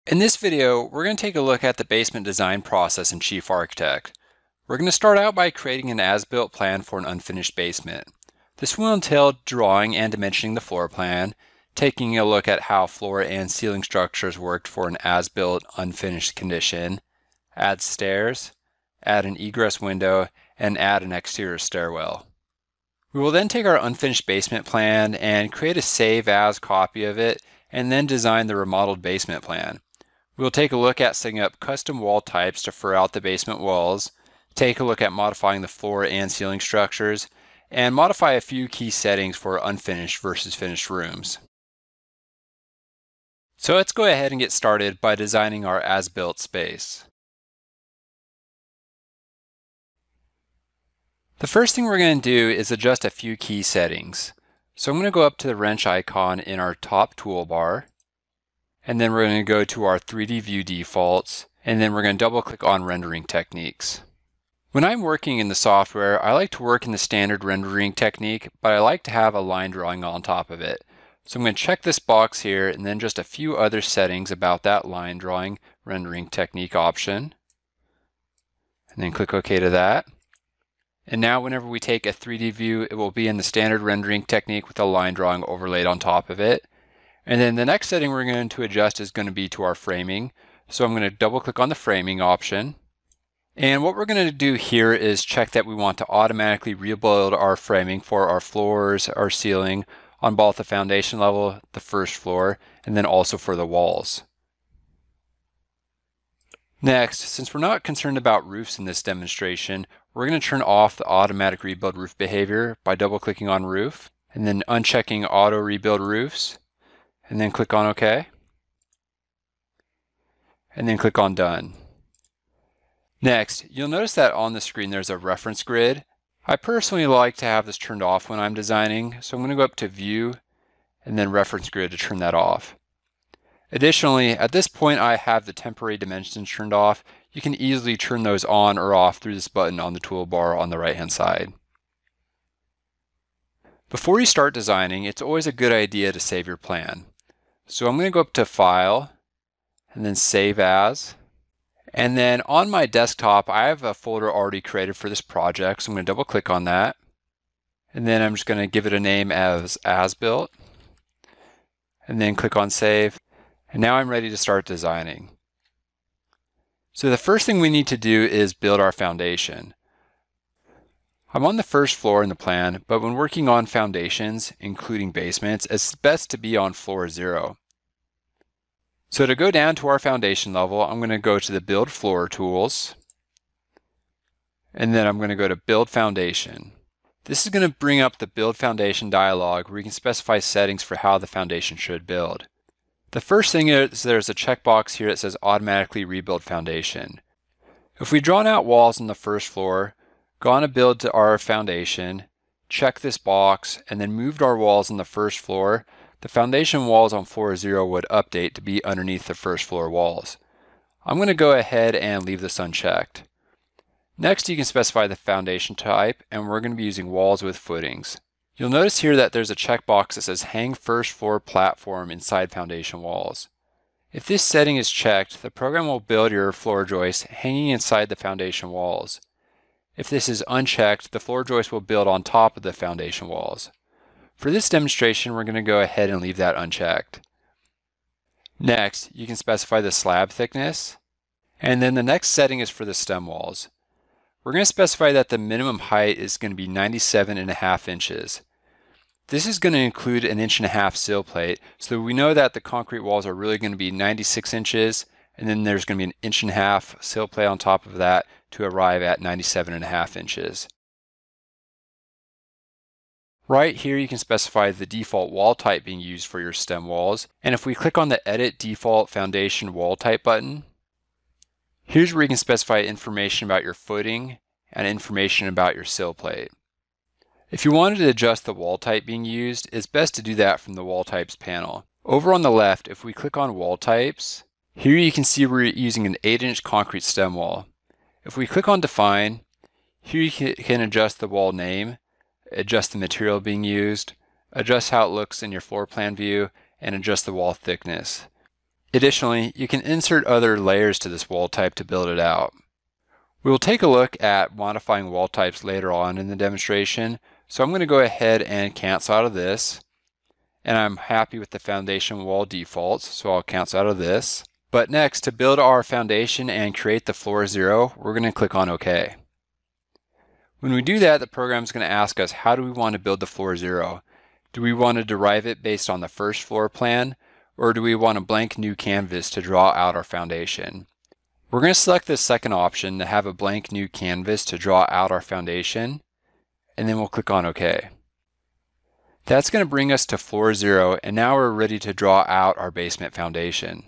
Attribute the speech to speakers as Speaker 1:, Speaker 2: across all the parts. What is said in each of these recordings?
Speaker 1: In this video, we're going to take a look at the basement design process in Chief Architect. We're going to start out by creating an as-built plan for an unfinished basement. This will entail drawing and dimensioning the floor plan, taking a look at how floor and ceiling structures worked for an as-built unfinished condition, add stairs, add an egress window, and add an exterior stairwell. We will then take our unfinished basement plan and create a save as copy of it, and then design the remodeled basement plan. We'll take a look at setting up custom wall types to fur out the basement walls, take a look at modifying the floor and ceiling structures, and modify a few key settings for unfinished versus finished rooms. So let's go ahead and get started by designing our as-built space. The first thing we're going to do is adjust a few key settings. So I'm going to go up to the wrench icon in our top toolbar, and then we're going to go to our 3D view defaults, and then we're going to double click on rendering techniques. When I'm working in the software, I like to work in the standard rendering technique, but I like to have a line drawing on top of it. So I'm going to check this box here and then just a few other settings about that line drawing rendering technique option. And then click OK to that. And now whenever we take a 3D view, it will be in the standard rendering technique with a line drawing overlaid on top of it. And then the next setting we're going to adjust is going to be to our framing. So I'm going to double click on the framing option. And what we're going to do here is check that we want to automatically rebuild our framing for our floors, our ceiling, on both the foundation level, the first floor, and then also for the walls. Next, since we're not concerned about roofs in this demonstration, we're going to turn off the automatic rebuild roof behavior by double clicking on roof, and then unchecking auto rebuild roofs, and then click on OK, and then click on Done. Next, you'll notice that on the screen there's a reference grid. I personally like to have this turned off when I'm designing, so I'm going to go up to View, and then Reference Grid to turn that off. Additionally, at this point I have the temporary dimensions turned off. You can easily turn those on or off through this button on the toolbar on the right hand side. Before you start designing, it's always a good idea to save your plan. So I'm going to go up to File, and then Save As. And then on my desktop, I have a folder already created for this project, so I'm going to double click on that. And then I'm just going to give it a name as As-Built. And then click on Save. And now I'm ready to start designing. So the first thing we need to do is build our foundation. I'm on the first floor in the plan, but when working on foundations, including basements, it's best to be on floor 0. So to go down to our foundation level, I'm going to go to the Build Floor tools, and then I'm going to go to Build Foundation. This is going to bring up the Build Foundation dialog where you can specify settings for how the foundation should build. The first thing is there's a checkbox here that says Automatically Rebuild Foundation. If we've drawn out walls on the first floor, gone to build to our foundation, check this box, and then moved our walls on the first floor, the foundation walls on floor 0 would update to be underneath the first floor walls. I'm going to go ahead and leave this unchecked. Next, you can specify the foundation type, and we're going to be using walls with footings. You'll notice here that there's a checkbox that says Hang First Floor Platform inside foundation walls. If this setting is checked, the program will build your floor joist hanging inside the foundation walls. If this is unchecked, the floor joist will build on top of the foundation walls. For this demonstration, we're going to go ahead and leave that unchecked. Next, you can specify the slab thickness, and then the next setting is for the stem walls. We're going to specify that the minimum height is going to be 97.5 inches. This is going to include an 1.5 inch sill plate, so we know that the concrete walls are really going to be 96 inches, and then there's going to be an 1.5 inch sill plate on top of that to arrive at 97.5 inches. Right here you can specify the default wall type being used for your stem walls, and if we click on the Edit Default Foundation Wall Type button, here's where you can specify information about your footing and information about your sill plate. If you wanted to adjust the wall type being used, it's best to do that from the Wall Types panel. Over on the left, if we click on Wall Types, here you can see we're using an 8-inch concrete stem wall. If we click on Define, here you can adjust the wall name, adjust the material being used, adjust how it looks in your floor plan view, and adjust the wall thickness. Additionally, you can insert other layers to this wall type to build it out. We will take a look at modifying wall types later on in the demonstration, so I'm going to go ahead and cancel out of this. And I'm happy with the foundation wall defaults, so I'll cancel out of this. But next, to build our foundation and create the floor zero, we're going to click on OK. When we do that, the program is going to ask us, how do we want to build the floor zero? Do we want to derive it based on the first floor plan, or do we want a blank new canvas to draw out our foundation? We're going to select this second option to have a blank new canvas to draw out our foundation, and then we'll click on OK. That's going to bring us to floor zero, and now we're ready to draw out our basement foundation.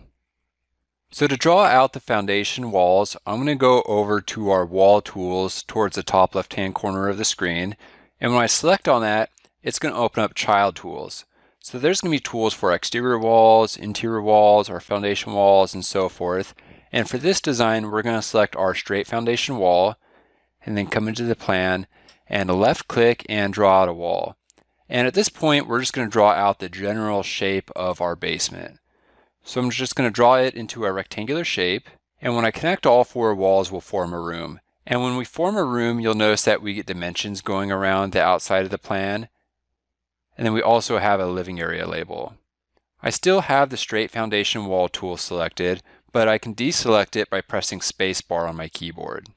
Speaker 1: So to draw out the foundation walls, I'm going to go over to our wall tools towards the top left-hand corner of the screen, and when I select on that, it's going to open up child tools. So there's going to be tools for exterior walls, interior walls, our foundation walls, and so forth. And for this design, we're going to select our straight foundation wall, and then come into the plan, and left click and draw out a wall. And at this point, we're just going to draw out the general shape of our basement. So I'm just going to draw it into a rectangular shape, and when I connect all four walls, we'll form a room. And when we form a room, you'll notice that we get dimensions going around the outside of the plan, and then we also have a living area label. I still have the straight foundation wall tool selected, but I can deselect it by pressing spacebar on my keyboard.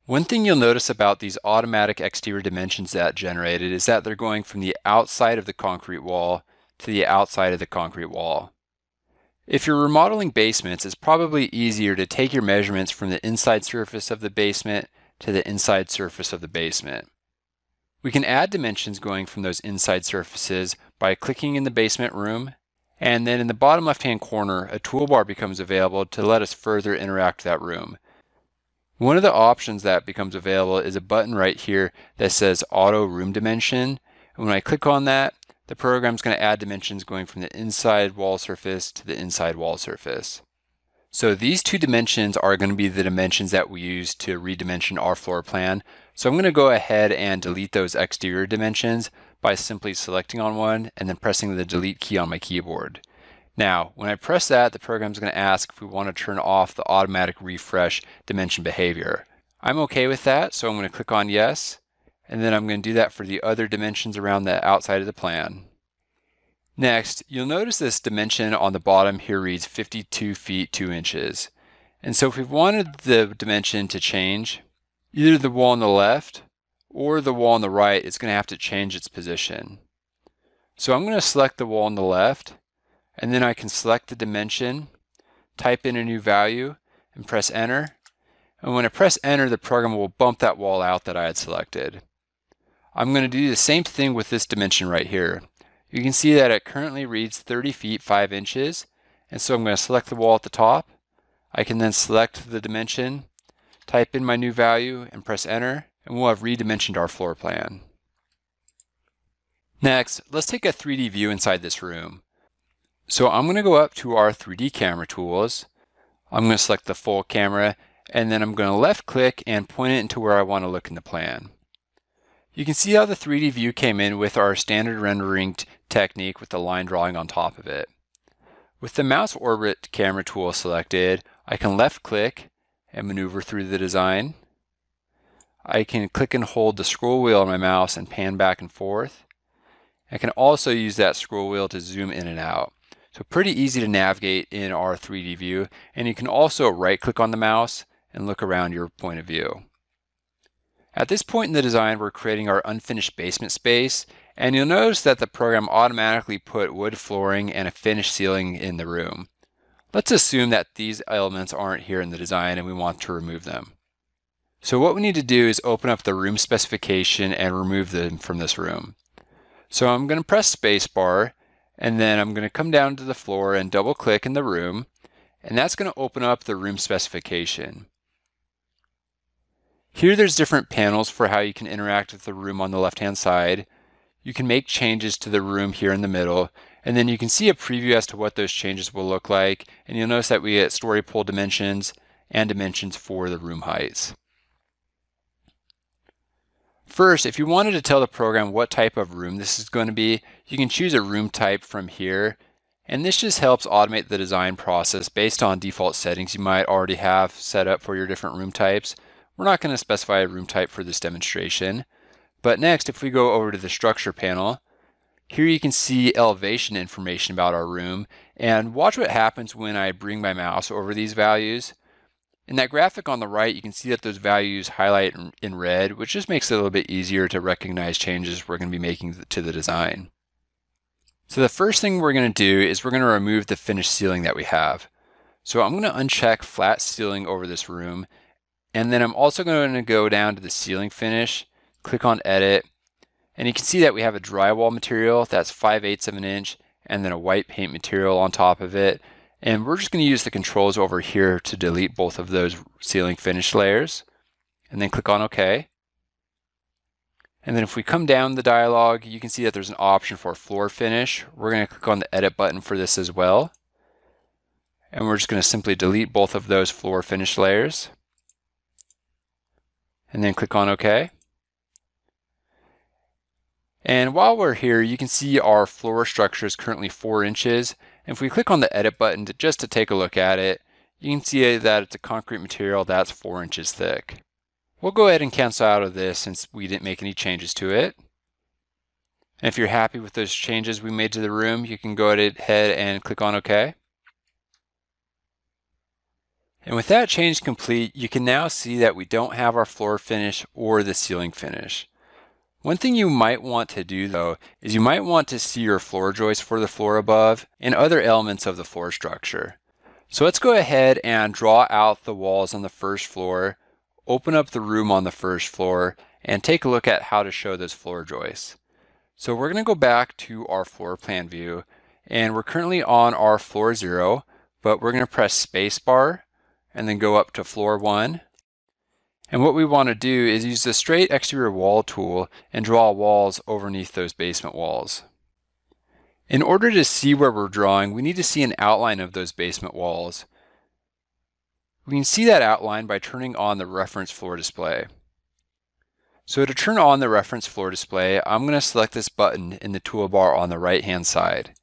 Speaker 1: One thing you'll notice about these automatic exterior dimensions that generated is that they're going from the outside of the concrete wall to the outside of the concrete wall. If you're remodeling basements, it's probably easier to take your measurements from the inside surface of the basement to the inside surface of the basement. We can add dimensions going from those inside surfaces by clicking in the basement room, and then in the bottom left-hand corner, a toolbar becomes available to let us further interact with that room. One of the options that becomes available is a button right here that says Auto Room Dimension. And when I click on that, the program is going to add dimensions going from the inside wall surface to the inside wall surface. So these two dimensions are going to be the dimensions that we use to redimension our floor plan. So I'm going to go ahead and delete those exterior dimensions by simply selecting on one and then pressing the delete key on my keyboard. Now, when I press that, the program is going to ask if we want to turn off the automatic refresh dimension behavior. I'm okay with that, so I'm going to click on yes, and then I'm going to do that for the other dimensions around the outside of the plan. Next, you'll notice this dimension on the bottom here reads 52 feet 2 inches. And so if we wanted the dimension to change, either the wall on the left or the wall on the right is going to have to change its position. So I'm going to select the wall on the left, and then I can select the dimension, type in a new value, and press enter. And when I press enter, the program will bump that wall out that I had selected. I'm going to do the same thing with this dimension right here. You can see that it currently reads 30 feet 5 inches, and so I'm going to select the wall at the top. I can then select the dimension, type in my new value, and press enter, and we'll have redimensioned our floor plan. Next, let's take a 3D view inside this room. So I'm going to go up to our 3D camera tools. I'm going to select the full camera, and then I'm going to left click and point it into where I want to look in the plan. You can see how the 3D view came in with our standard rendering technique with the line drawing on top of it. With the mouse orbit camera tool selected, I can left click and maneuver through the design. I can click and hold the scroll wheel on my mouse and pan back and forth. I can also use that scroll wheel to zoom in and out. So pretty easy to navigate in our 3D view, and you can also right click on the mouse and look around your point of view. At this point in the design, we're creating our unfinished basement space, and you'll notice that the program automatically put wood flooring and a finished ceiling in the room. Let's assume that these elements aren't here in the design and we want to remove them. So what we need to do is open up the room specification and remove them from this room. So I'm going to press spacebar, and then I'm going to come down to the floor and double click in the room, and that's going to open up the room specification. Here there's different panels for how you can interact with the room on the left hand side. You can make changes to the room here in the middle, and then you can see a preview as to what those changes will look like, and you'll notice that we get story pole dimensions and dimensions for the room heights. First, if you wanted to tell the program what type of room this is going to be, you can choose a room type from here, And this just helps automate the design process based on default settings you might already have set up for your different room types. We're not going to specify a room type for this demonstration. But next, if we go over to the structure panel, here you can see elevation information about our room, and watch what happens when I bring my mouse over these values. In that graphic on the right, you can see that those values highlight in red, which just makes it a little bit easier to recognize changes we're going to be making to the design. So the first thing we're going to do is we're going to remove the finished ceiling that we have. So I'm going to uncheck flat ceiling over this room, and then I'm also going to go down to the ceiling finish, click on edit, and you can see that we have a drywall material that's 5/8 of an inch and then a white paint material on top of it. And we're just going to use the controls over here to delete both of those ceiling finish layers, and then click on OK. And then if we come down the dialog, you can see that there's an option for floor finish. We're going to click on the edit button for this as well. And we're just going to simply delete both of those floor finish layers. And then click on OK. And while we're here, you can see our floor structure is currently 4 inches. And if we click on the edit button just to take a look at it, you can see that it's a concrete material that's 4 inches thick. We'll go ahead and cancel out of this since we didn't make any changes to it. And if you're happy with those changes we made to the room, you can go ahead and click on OK. And with that change complete, you can now see that we don't have our floor finish or the ceiling finish. One thing you might want to do though is you might want to see your floor joists for the floor above and other elements of the floor structure. So let's go ahead and draw out the walls on the first floor, open up the room on the first floor, and take a look at how to show those floor joists. So we're going to go back to our floor plan view, and we're currently on our floor 0, but we're going to press spacebar and then go up to floor 1. And what we want to do is use the straight exterior wall tool and draw walls underneath those basement walls. In order to see where we're drawing, we need to see an outline of those basement walls. We can see that outline by turning on the reference floor display. So to turn on the reference floor display, I'm going to select this button in the toolbar on the right hand side.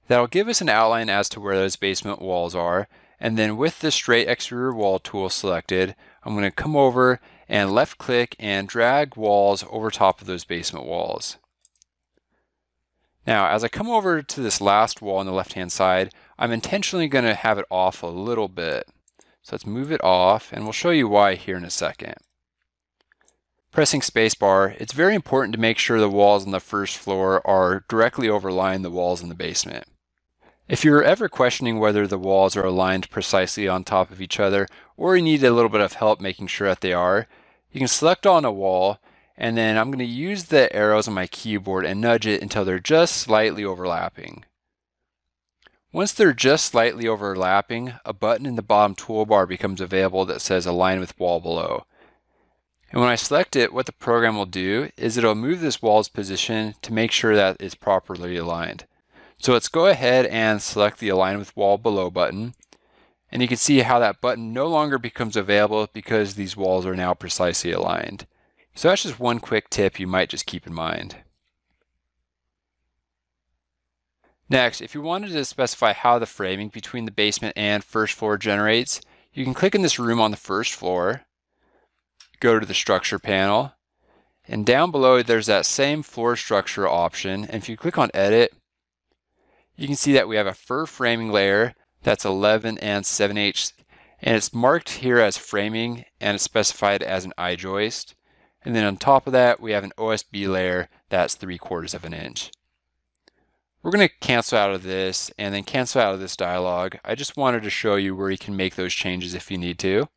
Speaker 1: That'll give us an outline as to where those basement walls are, and then with the straight exterior wall tool selected, I'm going to come over and left click and drag walls over top of those basement walls. Now as I come over to this last wall on the left hand side, I'm intentionally going to have it off a little bit. So let's move it off, and we'll show you why here in a second. Pressing spacebar, it's very important to make sure the walls on the first floor are directly overlying the walls in the basement. If you're ever questioning whether the walls are aligned precisely on top of each other, or you need a little bit of help making sure that they are, you can select on a wall, and then I'm going to use the arrows on my keyboard and nudge it until they're just slightly overlapping. Once they're just slightly overlapping, a button in the bottom toolbar becomes available that says Align with Wall Below. And when I select it, what the program will do is it'll move this wall's position to make sure that it's properly aligned. So let's go ahead and select the Align with Wall Below button, and you can see how that button no longer becomes available because these walls are now precisely aligned. So that's just one quick tip you might just keep in mind. Next, if you wanted to specify how the framing between the basement and first floor generates, you can click in this room on the first floor, go to the structure panel, and down below there's that same floor structure option, and if you click on edit, you can see that we have a fir framing layer that's 11 7/8, and it's marked here as framing and it's specified as an I-joist. And then on top of that, we have an OSB layer that's 3/4 of an inch. We're going to cancel out of this and then cancel out of this dialog. I just wanted to show you where you can make those changes if you need to.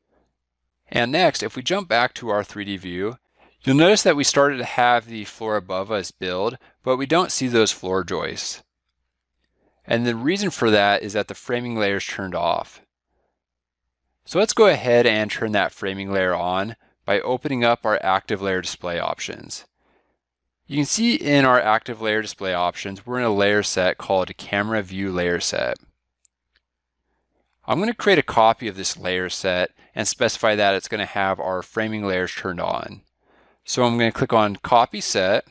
Speaker 1: And next, if we jump back to our 3D view, you'll notice that we started to have the floor above us build, but we don't see those floor joists. And the reason for that is that the framing layer is turned off. So let's go ahead and turn that framing layer on by opening up our active layer display options. You can see in our active layer display options, we're in a layer set called a camera view layer set. I'm going to create a copy of this layer set and specify that it's going to have our framing layers turned on. So I'm going to click on copy set,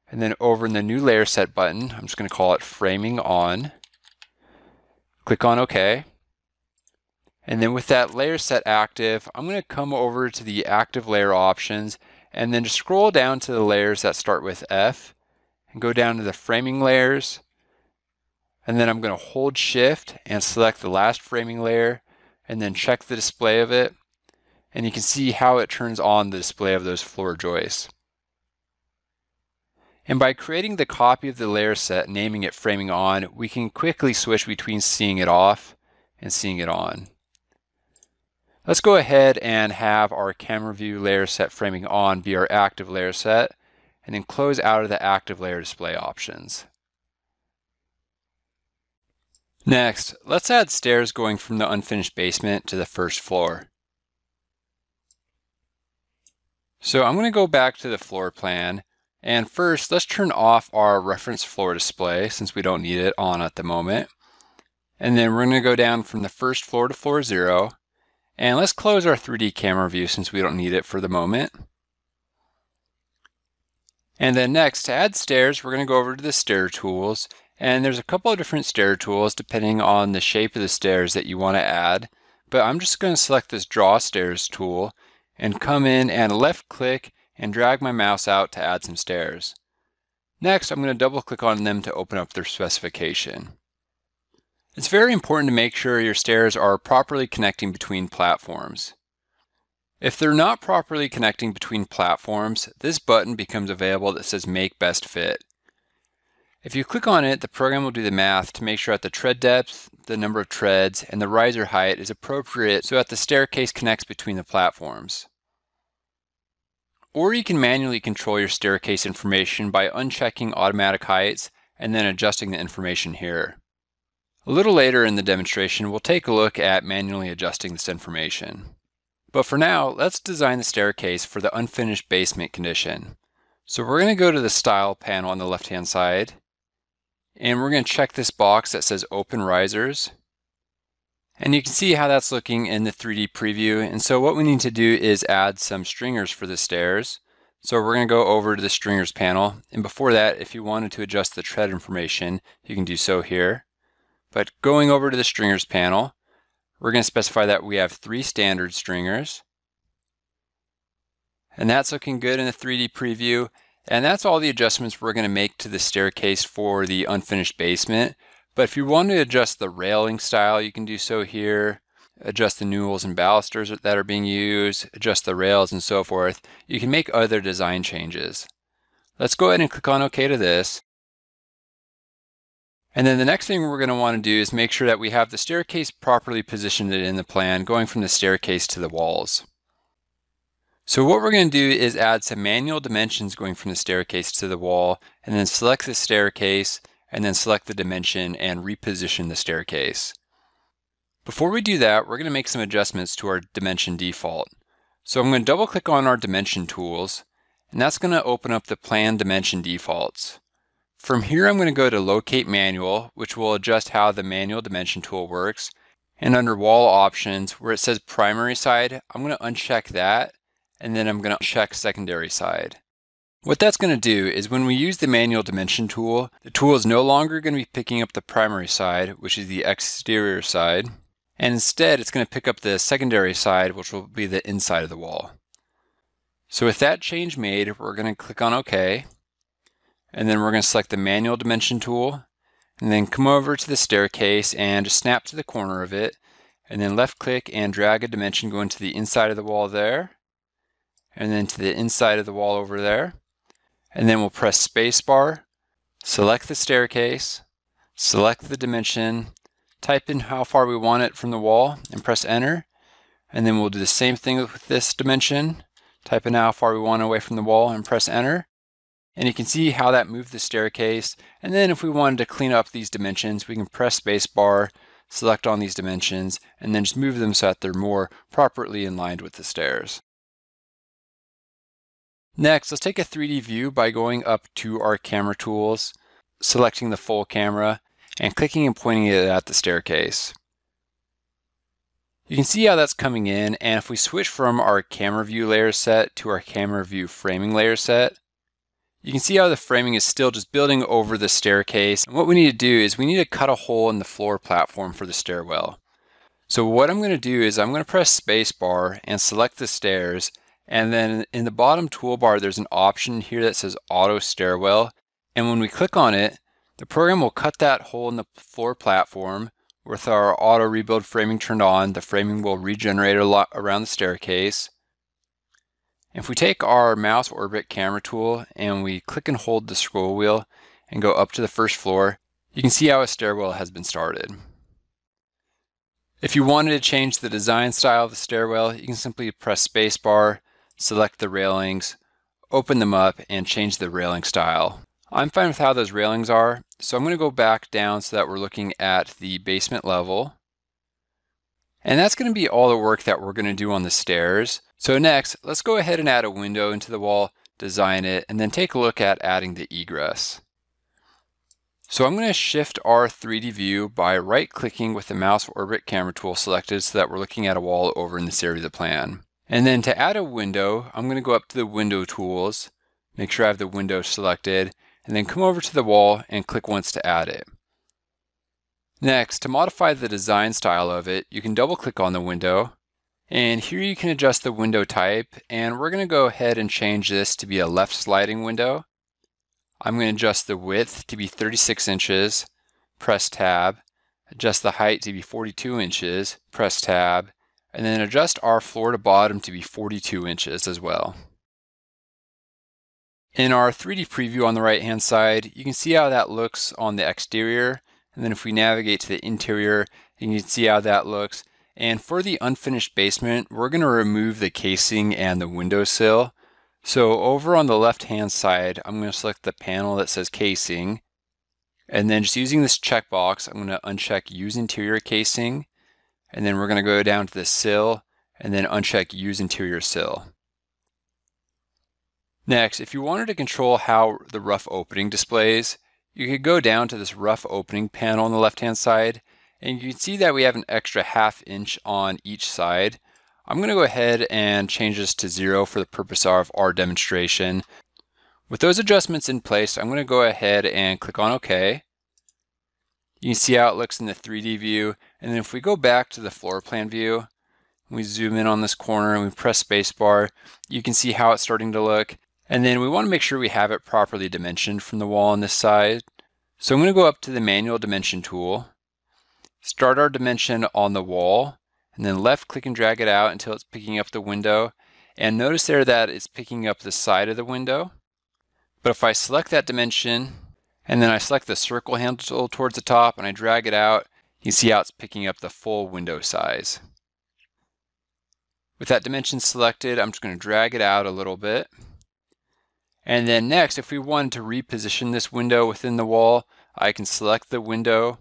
Speaker 1: and then over in the new layer set button, I'm just going to call it framing on. Click on OK. And then with that layer set active, I'm going to come over to the active layer options and then just scroll down to the layers that start with F and go down to the framing layers. And then I'm going to hold Shift and select the last framing layer and then check the display of it. And you can see how it turns on the display of those floor joists. And by creating the copy of the layer set, naming it framing on, we can quickly switch between seeing it off and seeing it on. Let's go ahead and have our camera view layer set framing on be our active layer set, and then close out of the active layer display options. Next, let's add stairs going from the unfinished basement to the first floor. So I'm going to go back to the floor plan, and first let's turn off our reference floor display since we don't need it on at the moment. And then we're going to go down from the first floor to floor 0. And let's close our 3D camera view since we don't need it for the moment. And then next, to add stairs, we're going to go over to the stair tools. And there's a couple of different stair tools depending on the shape of the stairs that you want to add. But I'm just going to select this Draw Stairs tool and come in and left click and drag my mouse out to add some stairs. Next, I'm going to double click on them to open up their specification. It's very important to make sure your stairs are properly connecting between platforms. If they're not properly connecting between platforms, this button becomes available that says Make Best Fit. If you click on it, the program will do the math to make sure that the tread depth, the number of treads, and the riser height is appropriate so that the staircase connects between the platforms. Or you can manually control your staircase information by unchecking automatic heights and then adjusting the information here. A little later in the demonstration, we'll take a look at manually adjusting this information. But for now, let's design the staircase for the unfinished basement condition. So we're going to go to the Style panel on the left-hand side, and we're going to check this box that says Open Risers. And you can see how that's looking in the 3D preview. And so what we need to do is add some stringers for the stairs. So we're going to go over to the Stringers panel. And before that, if you wanted to adjust the tread information, you can do so here. But going over to the Stringers panel, we're going to specify that we have 3 standard stringers. And that's looking good in the 3D preview. And that's all the adjustments we're going to make to the staircase for the unfinished basement. But if you want to adjust the railing style, you can do so here. Adjust the newels and balusters that are being used, adjust the rails and so forth. You can make other design changes. Let's go ahead and click on OK to this. And then the next thing we're going to want to do is make sure that we have the staircase properly positioned in the plan, going from the staircase to the walls. So what we're going to do is add some manual dimensions going from the staircase to the wall, and then select the staircase, and then select the dimension and reposition the staircase. Before we do that, we're going to make some adjustments to our dimension default. So I'm going to double click on our dimension tools, and that's going to open up the plan dimension defaults. From here, I'm going to go to Locate Manual, which will adjust how the manual dimension tool works. And under Wall Options, where it says Primary Side, I'm going to uncheck that, and then I'm going to check Secondary Side. What that's going to do is when we use the manual dimension tool, the tool is no longer going to be picking up the primary side, which is the exterior side, and instead it's going to pick up the secondary side, which will be the inside of the wall. So with that change made, we're going to click on OK. And then we're going to select the manual dimension tool, and then come over to the staircase and just snap to the corner of it, and then left click and drag a dimension going to the inside of the wall there, and then to the inside of the wall over there. And then we'll press spacebar, select the staircase, select the dimension, type in how far we want it from the wall, and press enter. And then we'll do the same thing with this dimension, type in how far we want away from the wall, and press enter. And you can see how that moved the staircase. And then if we wanted to clean up these dimensions, we can press spacebar, select on these dimensions, and then just move them so that they're more properly in line with the stairs. Next, let's take a 3D view by going up to our camera tools, selecting the full camera, and clicking and pointing it at the staircase. You can see how that's coming in, and if we switch from our camera view layer set to our camera view framing layer set, you can see how the framing is still just building over the staircase. And what we need to do is we need to cut a hole in the floor platform for the stairwell. So what I'm going to do is I'm going to press spacebar and select the stairs, and then in the bottom toolbar there's an option here that says Auto Stairwell, and when we click on it, the program will cut that hole in the floor platform. With our auto rebuild framing turned on, the framing will regenerate around the staircase. If we take our mouse orbit camera tool and we click and hold the scroll wheel and go up to the first floor, you can see how a stairwell has been started. If you wanted to change the design style of the stairwell, you can simply press spacebar, select the railings, open them up, and change the railing style. I'm fine with how those railings are, so I'm going to go back down so that we're looking at the basement level. And that's going to be all the work that we're going to do on the stairs. So next, let's go ahead and add a window into the wall, design it, and then take a look at adding the egress. So I'm going to shift our 3D view by right-clicking with the mouse orbit camera tool selected so that we're looking at a wall over in this area of the plan. And then to add a window, I'm going to go up to the window tools, make sure I have the window selected, and then come over to the wall and click once to add it. Next, to modify the design style of it, you can double-click on the window, and here you can adjust the window type, and we're going to go ahead and change this to be a left sliding window. I'm going to adjust the width to be 36 inches, press tab, adjust the height to be 42 inches, press tab, and then adjust our floor to bottom to be 42 inches as well. In our 3D preview on the right hand side, you can see how that looks on the exterior, and then if we navigate to the interior, you can see how that looks. And for the unfinished basement, we're going to remove the casing and the windowsill. So over on the left hand side, I'm going to select the panel that says casing, and then just using this checkbox, I'm going to uncheck use interior casing, and then we're going to go down to the sill and then uncheck use interior sill. Next, if you wanted to control how the rough opening displays, you could go down to this rough opening panel on the left hand side, and you can see that we have an extra ½ inch on each side. I'm going to go ahead and change this to 0 for the purpose of our demonstration. With those adjustments in place, I'm going to go ahead and click on OK. You can see how it looks in the 3D view, and then if we go back to the floor plan view, we zoom in on this corner and we press spacebar, you can see how it's starting to look. And then we want to make sure we have it properly dimensioned from the wall on this side. So I'm going to go up to the manual dimension tool, start our dimension on the wall, and then left click and drag it out until it's picking up the window. And notice there that it's picking up the side of the window. But if I select that dimension, and then I select the circle handle towards the top and I drag it out, you see how it's picking up the full window size. With that dimension selected, I'm just going to drag it out a little bit. And then next, if we wanted to reposition this window within the wall, I can select the window,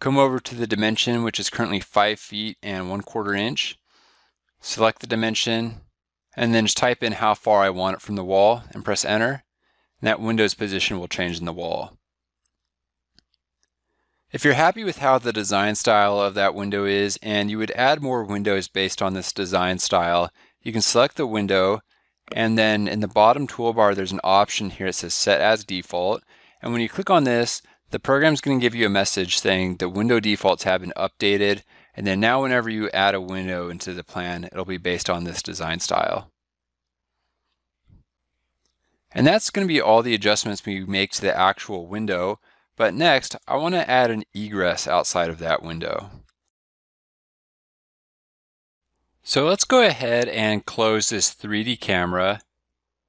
Speaker 1: come over to the dimension, which is currently 5 feet and 1/4 inch, select the dimension, and then just type in how far I want it from the wall and press enter, and that window's position will change in the wall. If you're happy with how the design style of that window is, and you would add more windows based on this design style, you can select the window, and then in the bottom toolbar there's an option here that says set as default, and when you click on this, the program's going to give you a message saying the window defaults have been updated, and then now whenever you add a window into the plan, it'll be based on this design style. And that's going to be all the adjustments we make to the actual window, but next I want to add an egress outside of that window. So let's go ahead and close this 3D camera,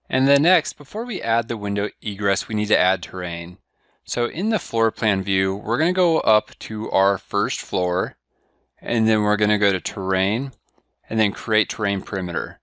Speaker 1: and then next, before we add the window egress, we need to add terrain. So in the floor plan view, we're going to go up to our first floor, and then we're going to go to terrain, and then create terrain perimeter.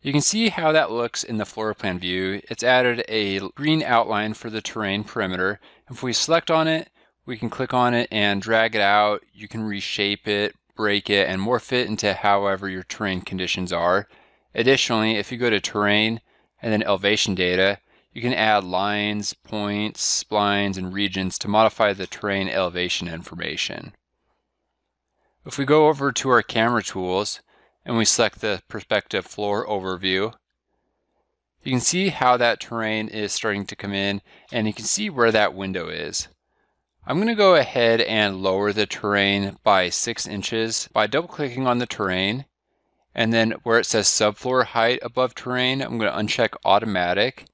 Speaker 1: You can see how that looks in the floor plan view. It's added a green outline for the terrain perimeter. If we select on it, we can click on it and drag it out. You can reshape it, break it, and morph it into however your terrain conditions are. Additionally, if you go to terrain and then elevation data, you can add lines, points, splines, and regions to modify the terrain elevation information. If we go over to our camera tools and we select the perspective floor overview, You can see how that terrain is starting to come in, and you can see where that window is. I'm going to go ahead and lower the terrain by 6 inches by double clicking on the terrain, and then where it says subfloor height above terrain, I'm going to uncheck automatic,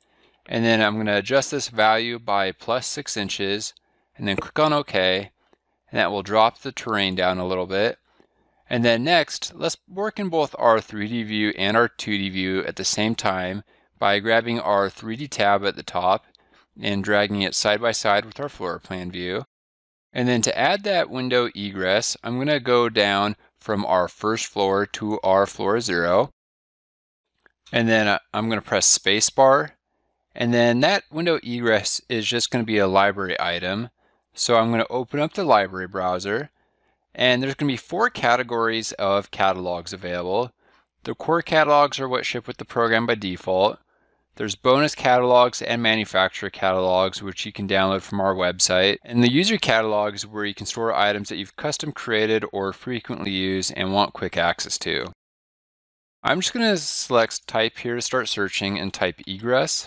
Speaker 1: and then I'm going to adjust this value by plus 6 inches, and then click on OK, and that will drop the terrain down a little bit. And then next, let's work in both our 3D view and our 2D view at the same time by grabbing our 3D tab at the top and dragging it side by side with our floor plan view. And then to add that window egress, I'm going to go down from our first floor to our floor 0. And then I'm going to press spacebar. And then that window egress is just going to be a library item. So I'm going to open up the library browser. And there's going to be 4 categories of catalogs available. The core catalogs are what ship with the program by default. There's bonus catalogs and manufacturer catalogs, which you can download from our website. And the user catalogs, where you can store items that you've custom created or frequently use and want quick access to. I'm just going to select type here to start searching and type egress.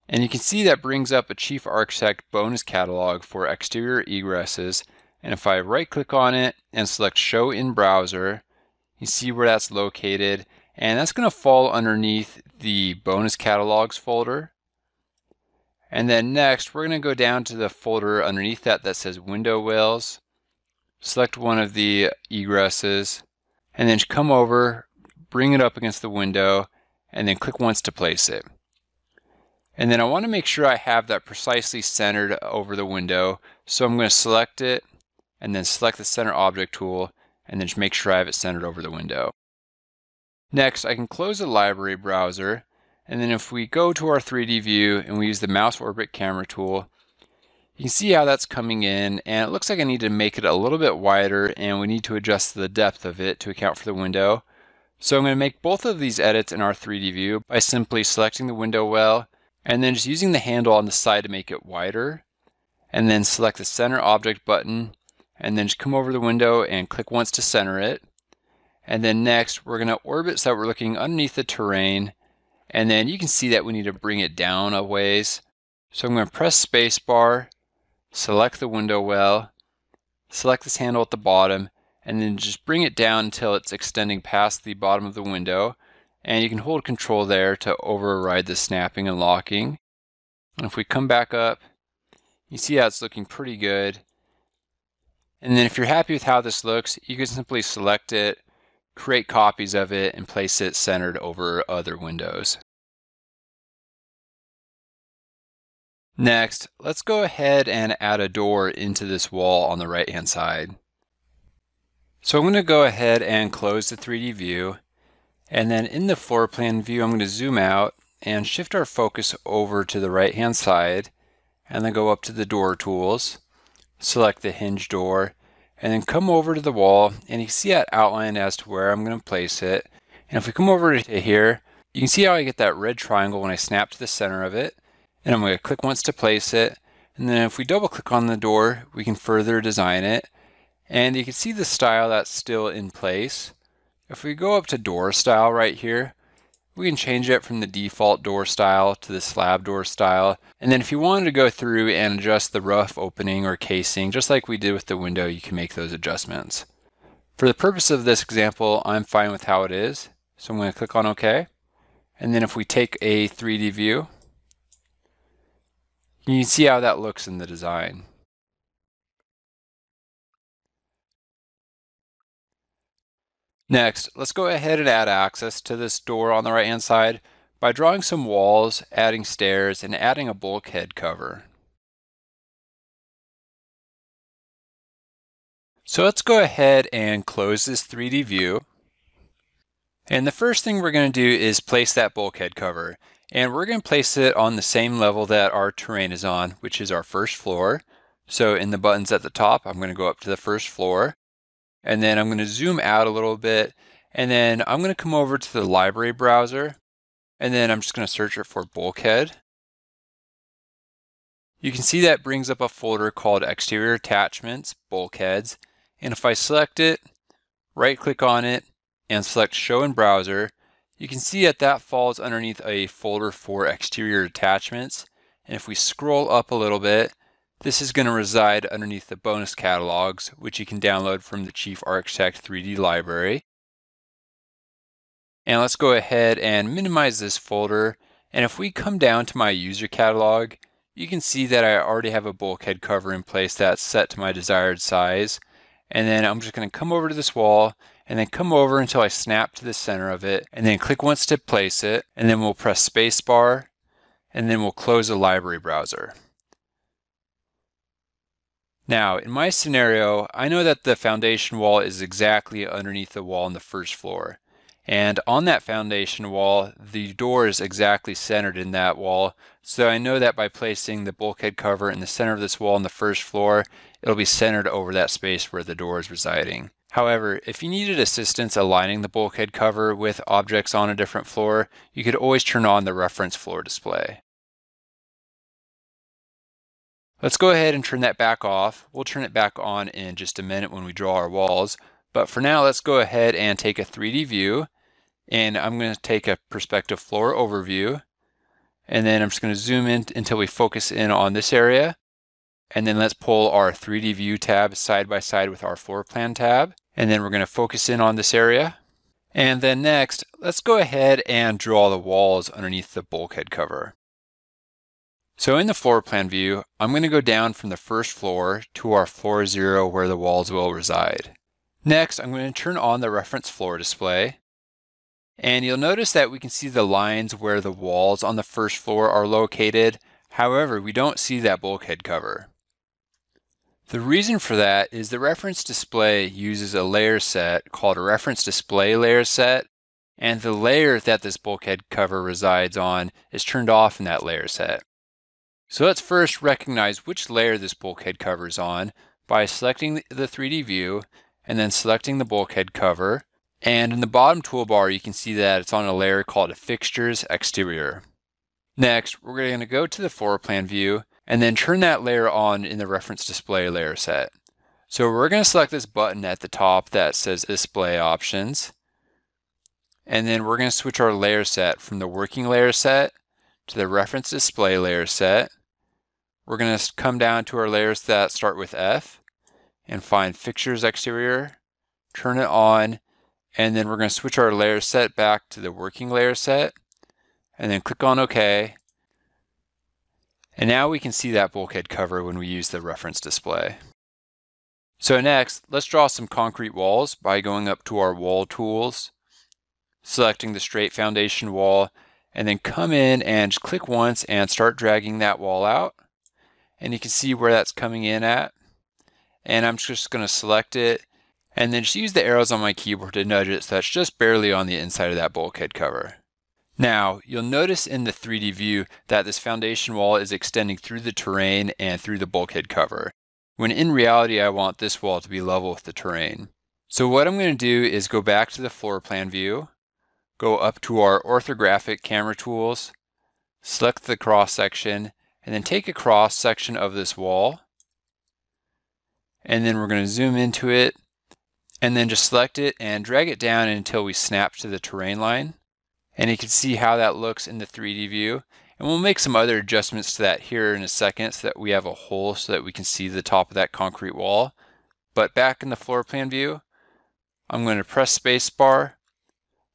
Speaker 1: And you can see that brings up a Chief Architect bonus catalog for exterior egresses. And if I right click on it and select show in browser, you see where that's located. And that's going to fall underneath the bonus catalogs folder. And then next, we're going to go down to the folder underneath that says window wells. Select one of the egresses, and then come over, bring it up against the window, and then click once to place it. And then I want to make sure I have that precisely centered over the window. So I'm going to select it, and then select the center object tool, and then just make sure I have it centered over the window. Next, I can close the library browser, and then if we go to our 3D view and we use the mouse orbit camera tool, you can see how that's coming in, and it looks like I need to make it a little bit wider, and we need to adjust the depth of it to account for the window. So I'm going to make both of these edits in our 3D view by simply selecting the window well, and then just using the handle on the side to make it wider, and then select the center object button, and then just come over the window and click once to center it. And then next, we're going to orbit so that we're looking underneath the terrain. And then you can see that we need to bring it down a ways. So I'm going to press spacebar, select the window well, select this handle at the bottom, and then just bring it down until it's extending past the bottom of the window. And you can hold Control there to override the snapping and locking. And if we come back up, you see how it's looking pretty good. And then if you're happy with how this looks, you can simply select it, create copies of it, and place it centered over other windows. Next, let's go ahead and add a door into this wall on the right hand side. So I'm going to go ahead and close the 3D view, and then in the floor plan view I'm going to zoom out and shift our focus over to the right hand side, and then go up to the door tools, select the hinge door, and then come over to the wall, and you can see that outlined as to where I'm going to place it. And if we come over to here, you can see how I get that red triangle when I snap to the center of it. And I'm going to click once to place it. And then if we double click on the door, we can further design it. And you can see the style that's still in place. If we go up to door style right here, we can change it from the default door style to the slab door style. And then if you wanted to go through and adjust the rough opening or casing, just like we did with the window, you can make those adjustments. For the purpose of this example, I'm fine with how it is. So I'm going to click on OK. And then if we take a 3D view, you can see how that looks in the design. Next, let's go ahead and add access to this door on the right hand side by drawing some walls, adding stairs, and adding a bulkhead cover. So let's go ahead and close this 3D view. And the first thing we're going to do is place that bulkhead cover. And we're going to place it on the same level that our terrain is on, which is our first floor. So in the buttons at the top, I'm going to go up to the first floor. And then I'm going to zoom out a little bit. And then I'm going to come over to the library browser. And then I'm just going to search it for bulkhead. You can see that brings up a folder called Exterior Attachments, Bulkheads. And if I select it, right click on it, and select Show in Browser, you can see that falls underneath a folder for exterior attachments. And if we scroll up a little bit, this is going to reside underneath the bonus catalogs, which you can download from the Chief Architect 3D library. And let's go ahead and minimize this folder. And if we come down to my user catalog, you can see that I already have a bulkhead cover in place that's set to my desired size. And then I'm just going to come over to this wall and then come over until I snap to the center of it, and then click once to place it, and then we'll press spacebar, and then we'll close the library browser. Now, in my scenario, I know that the foundation wall is exactly underneath the wall on the first floor. And on that foundation wall, the door is exactly centered in that wall. So I know that by placing the bulkhead cover in the center of this wall on the first floor, it'll be centered over that space where the door is residing. However, if you needed assistance aligning the bulkhead cover with objects on a different floor, you could always turn on the reference floor display. Let's go ahead and turn that back off. We'll turn it back on in just a minute when we draw our walls. But for now, let's go ahead and take a 3D view. And I'm going to take a perspective floor overview. And then I'm just going to zoom in until we focus in on this area. And then let's pull our 3D view tab side by side with our floor plan tab. And then we're going to focus in on this area. And then next, let's go ahead and draw the walls underneath the bulkhead cover. So in the floor plan view, I'm going to go down from the first floor to our floor 0 where the walls will reside. Next, I'm going to turn on the reference floor display. And you'll notice that we can see the lines where the walls on the first floor are located. However, we don't see that bulkhead cover. The reason for that is the reference display uses a layer set called a reference display layer set, and the layer that this bulkhead cover resides on is turned off in that layer set. So let's first recognize which layer this bulkhead cover is on by selecting the 3D view and then selecting the bulkhead cover. And in the bottom toolbar, you can see that it's on a layer called a Fixtures Exterior. Next, we're going to go to the floor plan view and then turn that layer on in the reference display layer set. So we're going to select this button at the top that says Display Options. And then we're going to switch our layer set from the working layer set to the reference display layer set. We're going to come down to our layers that start with F and find Fixtures Exterior, turn it on, and then we're going to switch our layer set back to the working layer set, and then click on OK. And now we can see that bulkhead cover when we use the reference display. So next, let's draw some concrete walls by going up to our wall tools, selecting the straight foundation wall, and then come in and just click once and start dragging that wall out. And you can see where that's coming in at. And I'm just going to select it and then just use the arrows on my keyboard to nudge it so that's just barely on the inside of that bulkhead cover. Now, you'll notice in the 3D view that this foundation wall is extending through the terrain and through the bulkhead cover, when in reality I want this wall to be level with the terrain. So what I'm going to do is go back to the floor plan view, go up to our orthographic camera tools, select the cross section, and then take a cross section of this wall. And then we're going to zoom into it, and then just select it and drag it down until we snap to the terrain line. And you can see how that looks in the 3D view. And we'll make some other adjustments to that here in a second so that we have a hole so that we can see the top of that concrete wall. But back in the floor plan view, I'm going to press spacebar,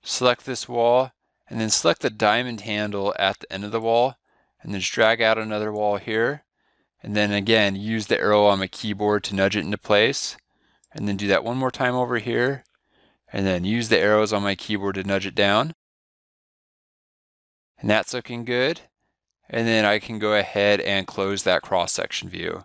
Speaker 1: select this wall, and then select the diamond handle at the end of the wall, and then just drag out another wall here. And then again, use the arrow on my keyboard to nudge it into place. And then do that one more time over here. And then use the arrows on my keyboard to nudge it down. And that's looking good. And then I can go ahead and close that cross-section view.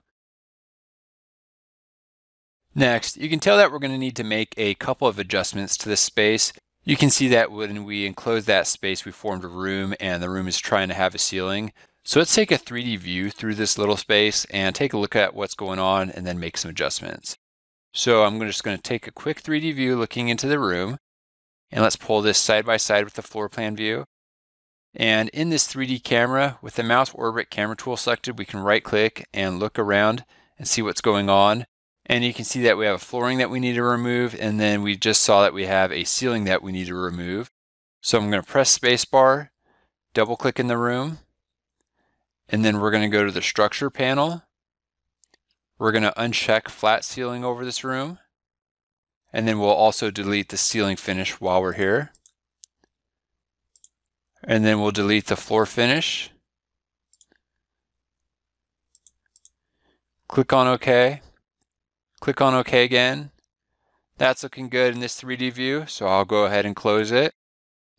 Speaker 1: Next, you can tell that we're going to need to make a couple of adjustments to this space. You can see that when we enclose that space, we formed a room, and the room is trying to have a ceiling. So let's take a 3D view through this little space and take a look at what's going on and then make some adjustments. So I'm just going to take a quick 3D view looking into the room, and let's pull this side by side with the floor plan view. And in this 3D camera, with the mouse orbit camera tool selected, we can right click and look around and see what's going on. And you can see that we have a flooring that we need to remove, and then we just saw that we have a ceiling that we need to remove. So I'm going to press spacebar, double click in the room, and then we're going to go to the structure panel. We're going to uncheck flat ceiling over this room, and then we'll also delete the ceiling finish while we're here. And then we'll delete the floor finish. Click on OK. Click on OK again. That's looking good in this 3D view, so I'll go ahead and close it.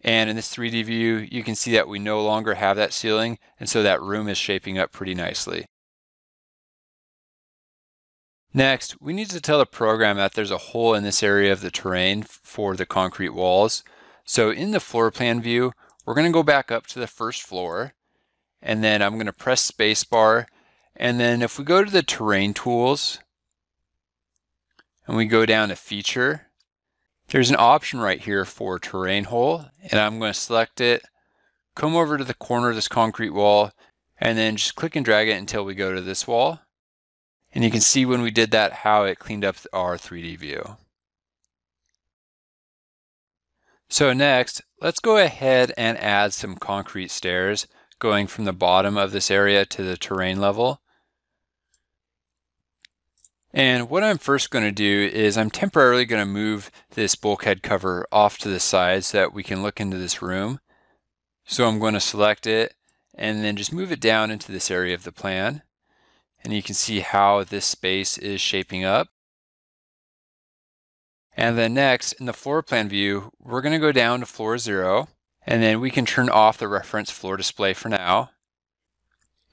Speaker 1: And in this 3D view, you can see that we no longer have that ceiling, and so that room is shaping up pretty nicely. Next, we need to tell the program that there's a hole in this area of the terrain for the concrete walls. So in the floor plan view, we're going to go back up to the first floor, and then I'm going to press spacebar, and then if we go to the terrain tools, and we go down to feature, there's an option right here for terrain hole, and I'm going to select it, come over to the corner of this concrete wall, and then just click and drag it until we go to this wall. And you can see when we did that how it cleaned up our 3D view. So next, let's go ahead and add some concrete stairs going from the bottom of this area to the terrain level. And what I'm first going to do is I'm temporarily going to move this bulkhead cover off to the side so that we can look into this room. So I'm going to select it and then just move it down into this area of the plan. And you can see how this space is shaping up. And then next, in the floor plan view, we're going to go down to floor 0, and then we can turn off the reference floor display for now.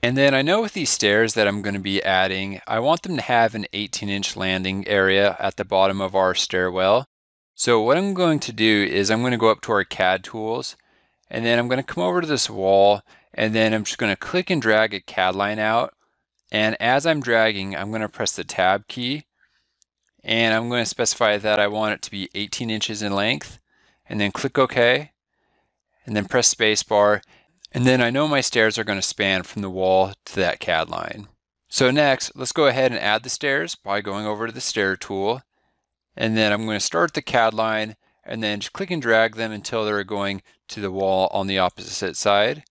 Speaker 1: And then I know with these stairs that I'm going to be adding, I want them to have an 18-inch landing area at the bottom of our stairwell. So what I'm going to do is I'm going to go up to our CAD tools, and then I'm going to come over to this wall, and then I'm just going to click and drag a CAD line out. And as I'm dragging, I'm going to press the Tab key, and I'm going to specify that I want it to be 18 inches in length, and then click OK, and then press spacebar, and then I know my stairs are going to span from the wall to that CAD line. So next, let's go ahead and add the stairs by going over to the stair tool, and then I'm going to start the CAD line, and then just click and drag them until they're going to the wall on the opposite side.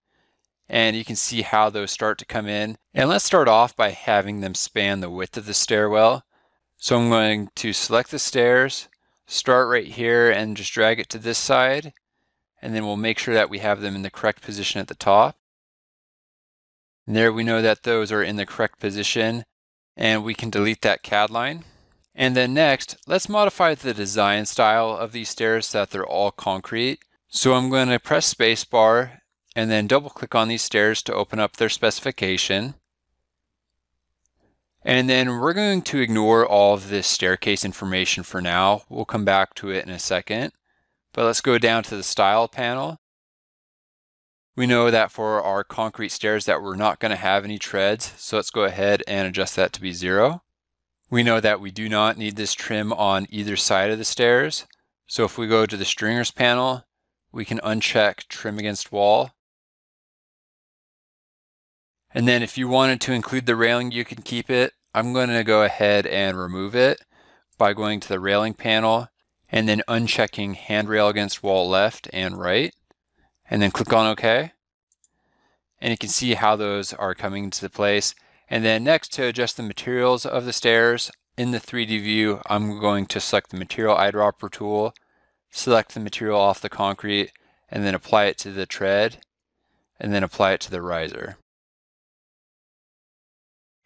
Speaker 1: And you can see how those start to come in. And let's start off by having them span the width of the stairwell. So I'm going to select the stairs, start right here and just drag it to this side. And then we'll make sure that we have them in the correct position at the top. And there we know that those are in the correct position, and we can delete that CAD line. And then next, let's modify the design style of these stairs so that they're all concrete. So I'm going to press spacebar and then double click on these stairs to open up their specification. And then we're going to ignore all of this staircase information for now. We'll come back to it in a second. But let's go down to the style panel. We know that for our concrete stairs that we're not going to have any treads, so let's go ahead and adjust that to be 0. We know that we do not need this trim on either side of the stairs. So if we go to the stringers panel, we can uncheck trim against wall. And then if you wanted to include the railing, you can keep it. I'm going to go ahead and remove it by going to the railing panel and then unchecking handrail against wall left and right, and then click on OK. And you can see how those are coming into place. And then next, to adjust the materials of the stairs in the 3D view, I'm going to select the material eyedropper tool, select the material off the concrete, and then apply it to the tread, and then apply it to the riser.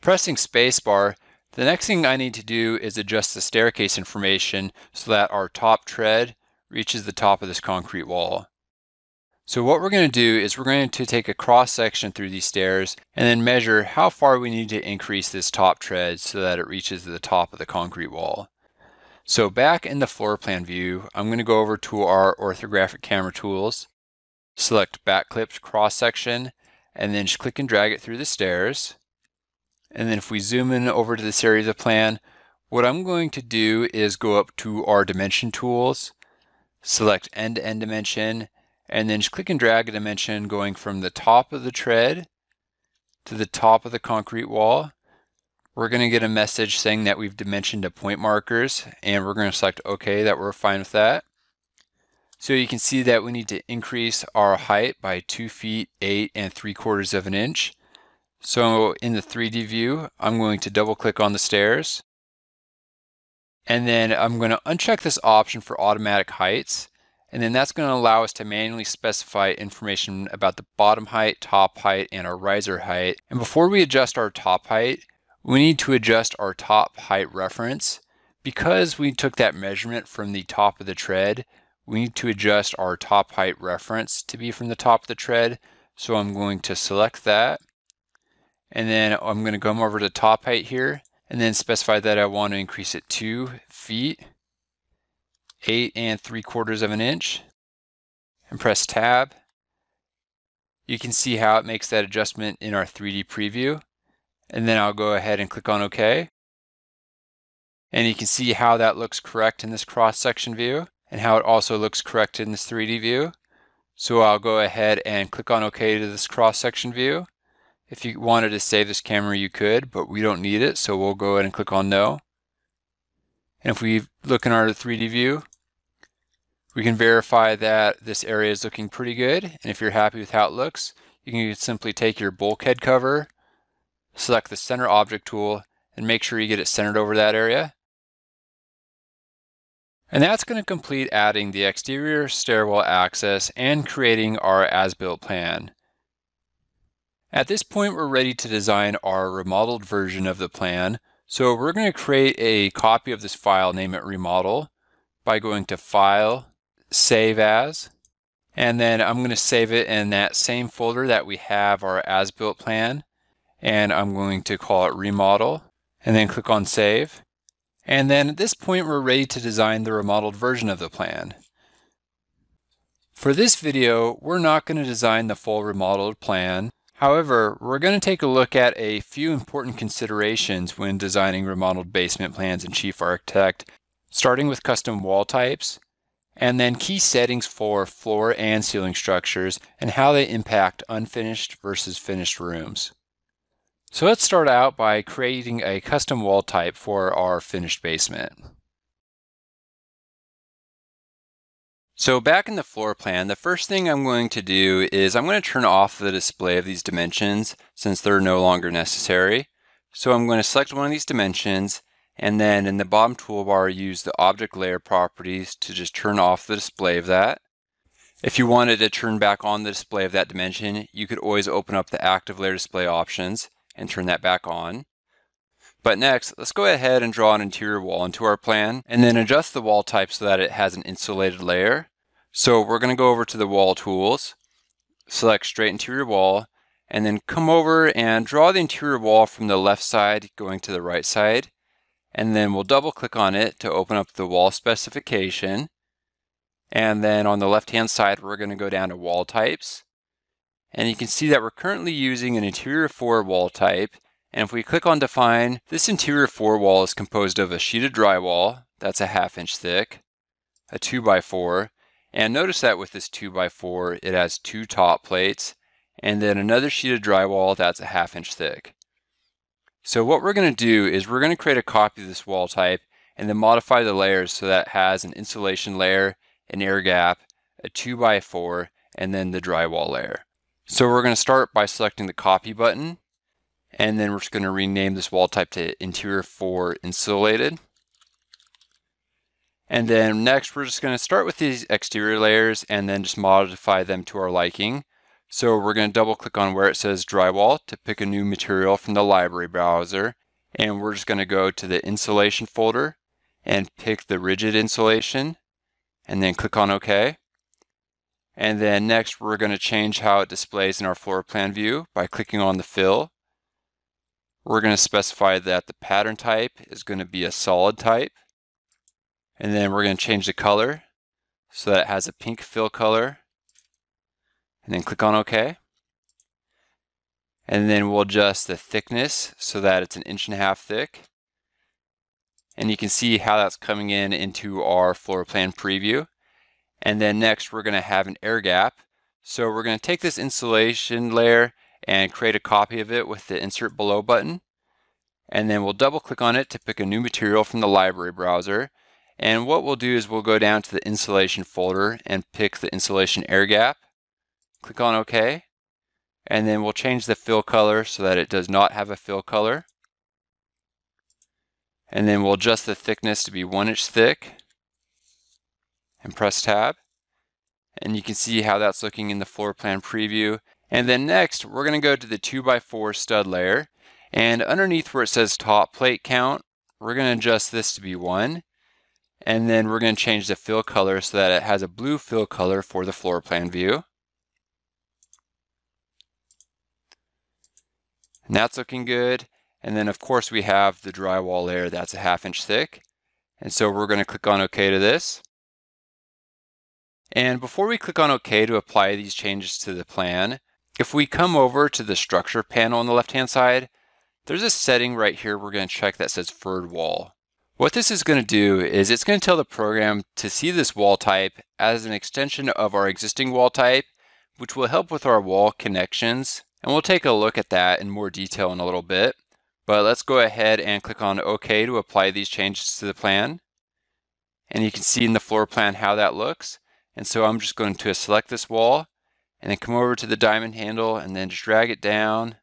Speaker 1: Pressing spacebar, the next thing I need to do is adjust the staircase information so that our top tread reaches the top of this concrete wall. So what we're going to do is we're going to take a cross section through these stairs and then measure how far we need to increase this top tread so that it reaches the top of the concrete wall. So back in the floor plan view, I'm going to go over to our orthographic camera tools, select back clipped cross section, and then just click and drag it through the stairs. And then if we zoom in over to this area of the plan, what I'm going to do is go up to our dimension tools, select end-to-end dimension, and then just click and drag a dimension going from the top of the tread to the top of the concrete wall. We're going to get a message saying that we've dimensioned to point markers, and we're going to select OK, that we're fine with that. So you can see that we need to increase our height by 2 feet 8 3/4 of an inch. So in the 3D view, I'm going to double click on the stairs. And then I'm going to uncheck this option for automatic heights. And then that's going to allow us to manually specify information about the bottom height, top height, and our riser height. And before we adjust our top height, we need to adjust our top height reference. Because we took that measurement from the top of the tread, we need to adjust our top height reference to be from the top of the tread. So I'm going to select that. And then I'm going to come over to top height here and then specify that I want to increase it 2 feet 8 3/4 of an inch and press tab. You can see how it makes that adjustment in our 3D preview. And then I'll go ahead and click on OK. And you can see how that looks correct in this cross-section view and how it also looks correct in this 3D view. So I'll go ahead and click on OK to this cross-section view. If you wanted to save this camera, you could, but we don't need it, so we'll go ahead and click on No. And if we look in our 3D view, we can verify that this area is looking pretty good. And if you're happy with how it looks, you can simply take your bulkhead cover, select the Center Object tool, and make sure you get it centered over that area. And that's going to complete adding the exterior stairwell access and creating our as-built plan. At this point, we're ready to design our remodeled version of the plan. So we're going to create a copy of this file, name it Remodel, by going to File, Save As, and then I'm going to save it in that same folder that we have our as-built plan, and I'm going to call it Remodel, and then click on Save. And then at this point, we're ready to design the remodeled version of the plan. For this video, we're not going to design the full remodeled plan. However, we're going to take a look at a few important considerations when designing remodeled basement plans in Chief Architect, starting with custom wall types, and then key settings for floor and ceiling structures and how they impact unfinished versus finished rooms. So let's start out by creating a custom wall type for our finished basement. So back in the floor plan, the first thing I'm going to do is I'm going to turn off the display of these dimensions since they're no longer necessary. So I'm going to select one of these dimensions and then in the bottom toolbar use the object layer properties to just turn off the display of that. If you wanted to turn back on the display of that dimension, you could always open up the active layer display options and turn that back on. But next, let's go ahead and draw an interior wall into our plan and then adjust the wall type so that it has an insulated layer. So we're going to go over to the wall tools, select straight interior wall, and then come over and draw the interior wall from the left side going to the right side. And then we'll double click on it to open up the wall specification. And then on the left hand side, we're going to go down to wall types. And you can see that we're currently using an interior 4 wall type. And if we click on Define, this interior 4 wall is composed of a sheet of drywall, that's a 1/2 inch thick, a 2x4, and notice that with this 2x4, it has 2 top plates, and then another sheet of drywall that's a 1/2 inch thick. So what we're going to do is we're going to create a copy of this wall type and then modify the layers so that it has an insulation layer, an air gap, a 2x4, and then the drywall layer. So we're going to start by selecting the Copy button. And then we're just going to rename this wall type to Interior 4 Insulated. And then next we're just going to start with these exterior layers and then just modify them to our liking. So we're going to double click on where it says drywall to pick a new material from the library browser. And we're just going to go to the insulation folder and pick the rigid insulation and then click on OK. And then next we're going to change how it displays in our floor plan view by clicking on the fill. We're going to specify that the pattern type is going to be a solid type. And then we're going to change the color so that it has a pink fill color. And then click on OK. And then we'll adjust the thickness so that it's 1.5 inches thick. And you can see how that's coming in into our floor plan preview. And then next we're going to have an air gap. So we're going to take this insulation layer and create a copy of it with the Insert Below button. And then we'll double click on it to pick a new material from the library browser. And what we'll do is we'll go down to the insulation folder and pick the insulation air gap. Click on OK. And then we'll change the fill color so that it does not have a fill color. And then we'll adjust the thickness to be 1 inch thick and press tab. And you can see how that's looking in the floor plan preview. And then next, we're going to go to the 2x4 stud layer. And underneath where it says top plate count, we're going to adjust this to be 1. And then we're going to change the fill color so that it has a blue fill color for the floor plan view. And that's looking good. And then of course we have the drywall layer that's a 1/2 inch thick. And so we're going to click on OK to this. And before we click on OK to apply these changes to the plan, if we come over to the structure panel on the left hand side, there's a setting right here we're going to check that says furred wall. What this is going to do is it's going to tell the program to see this wall type as an extension of our existing wall type, which will help with our wall connections. And we'll take a look at that in more detail in a little bit. But let's go ahead and click on OK to apply these changes to the plan. And you can see in the floor plan how that looks. And so I'm just going to select this wall and then come over to the diamond handle and then just drag it down,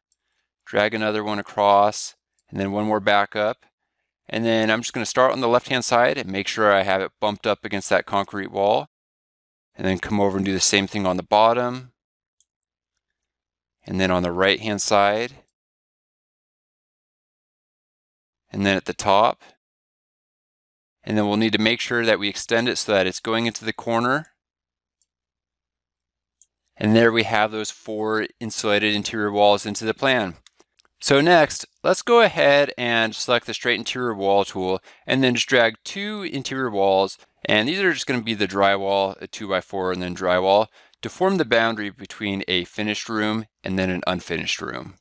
Speaker 1: drag another one across, and then one more back up. And then I'm just going to start on the left hand side and make sure I have it bumped up against that concrete wall. And then come over and do the same thing on the bottom. And then on the right hand side. And then at the top. And then we'll need to make sure that we extend it so that it's going into the corner. And there we have those 4 insulated interior walls into the plan. So next, let's go ahead and select the straight interior wall tool and then just drag 2 interior walls. And these are just going to be the drywall, a 2x4 and then drywall, to form the boundary between a finished room and then an unfinished room.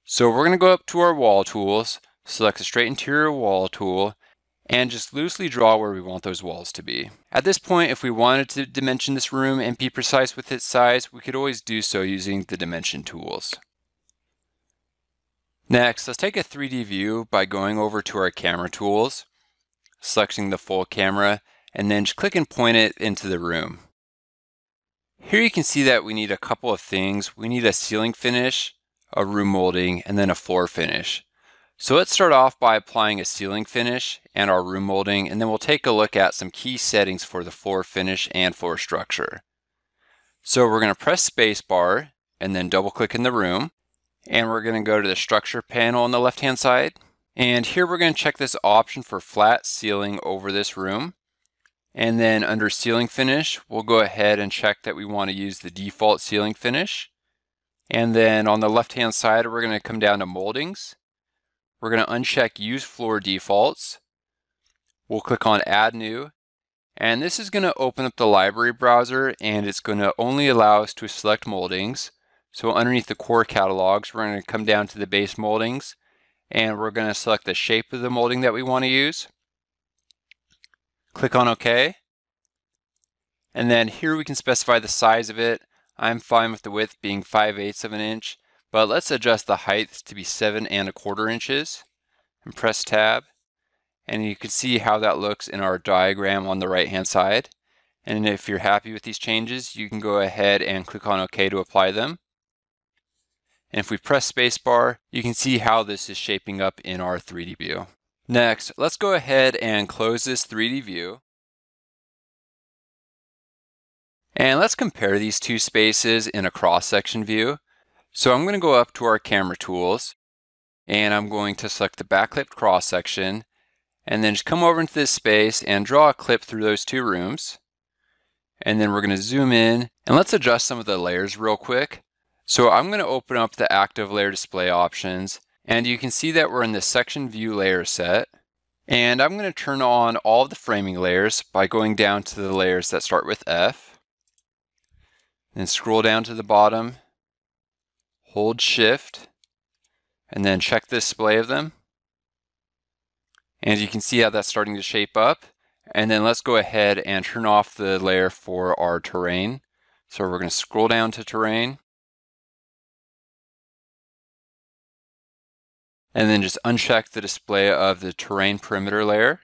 Speaker 1: So we're going to go up to our wall tools, select the straight interior wall tool, and just loosely draw where we want those walls to be. At this point, if we wanted to dimension this room and be precise with its size, we could always do so using the dimension tools. Next, let's take a 3D view by going over to our camera tools, selecting the full camera, and then just click and point it into the room. Here you can see that we need a couple of things. We need a ceiling finish, a room molding, and then a floor finish. So let's start off by applying a ceiling finish and our room molding, and then we'll take a look at some key settings for the floor finish and floor structure. So we're going to press spacebar and then double click in the room. And we're going to go to the structure panel on the left hand side. And here we're going to check this option for flat ceiling over this room. And then under ceiling finish, we'll go ahead and check that we want to use the default ceiling finish. And then on the left hand side, we're going to come down to moldings. We're going to uncheck use floor defaults. We'll click on add new. And this is going to open up the library browser, and it's going to only allow us to select moldings. So underneath the core catalogs, we're going to come down to the base moldings, and we're going to select the shape of the molding that we want to use. Click on OK. And then here we can specify the size of it. I'm fine with the width being 5/8 of an inch, but let's adjust the height to be 7 1/4 inches. And press tab. And you can see how that looks in our diagram on the right hand side. And if you're happy with these changes, you can go ahead and click on OK to apply them. And if we press spacebar, you can see how this is shaping up in our 3D view. Next, let's go ahead and close this 3D view. And let's compare these two spaces in a cross-section view. So I'm going to go up to our camera tools, and I'm going to select the backlit cross-section, and then just come over into this space and draw a clip through those 2 rooms. And then we're going to zoom in, and let's adjust some of the layers real quick. So I'm going to open up the active layer display options, and you can see that we're in the section view layer set. And I'm going to turn on all of the framing layers by going down to the layers that start with F. Then scroll down to the bottom, hold Shift, and then check the display of them. And you can see how that's starting to shape up. And then let's go ahead and turn off the layer for our terrain. So we're going to scroll down to terrain. And then just uncheck the display of the terrain perimeter layer.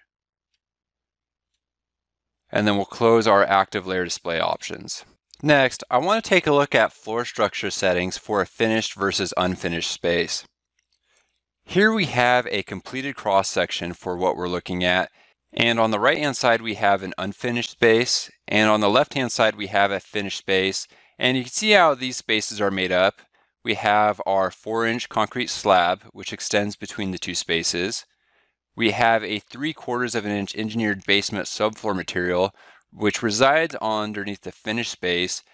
Speaker 1: and then we'll close our active layer display options. Next, I want to take a look at floor structure settings for a finished versus unfinished space. Here we have a completed cross section for what we're looking at, and on the right hand side we have an unfinished space, and on the left hand side we have a finished space. And you can see how these spaces are made up. We have our 4-inch concrete slab, which extends between the two spaces. We have a 3/4 of an inch engineered basement subfloor material, which resides underneath the finished space.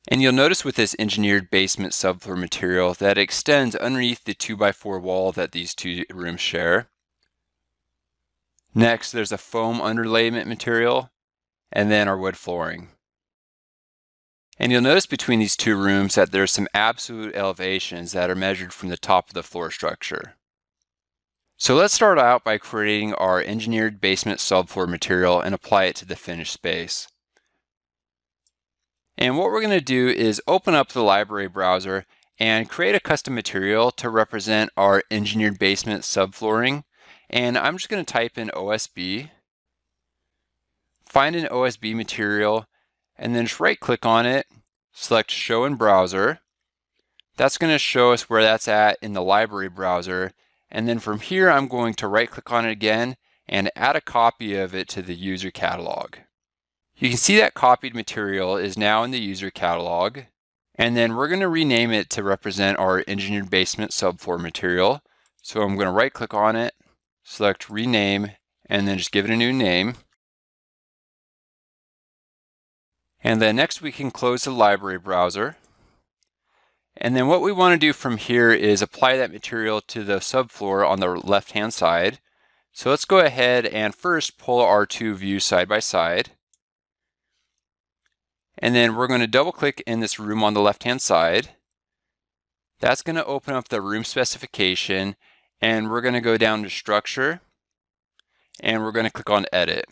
Speaker 1: And you'll notice with this engineered basement subfloor material that it extends underneath the 2x4 wall that these two rooms share. Next, there's a foam underlayment material, and then our wood flooring. And you'll notice between these two rooms that there's some absolute elevations that are measured from the top of the floor structure. So let's start out by creating our engineered basement subfloor material and apply it to the finished space. And what we're going to do is open up the library browser and create a custom material to represent our engineered basement subflooring. And I'm just going to type in OSB, find an OSB material, and then just right click on it, select Show in Browser. That's going to show us where that's at in the library browser. And then from here, I'm going to right click on it again and add a copy of it to the user catalog. You can see that copied material is now in the user catalog. And then we're going to rename it to represent our engineered basement subfloor material. So I'm going to right click on it, select Rename, and then just give it a new name. And then next we can close the library browser. And then what we want to do from here is apply that material to the subfloor on the left hand side. So let's go ahead and first pull our two views side by side. And then we're going to double click in this room on the left hand side. That's going to open up the room specification, and we're going to go down to Structure, and we're going to click on Edit.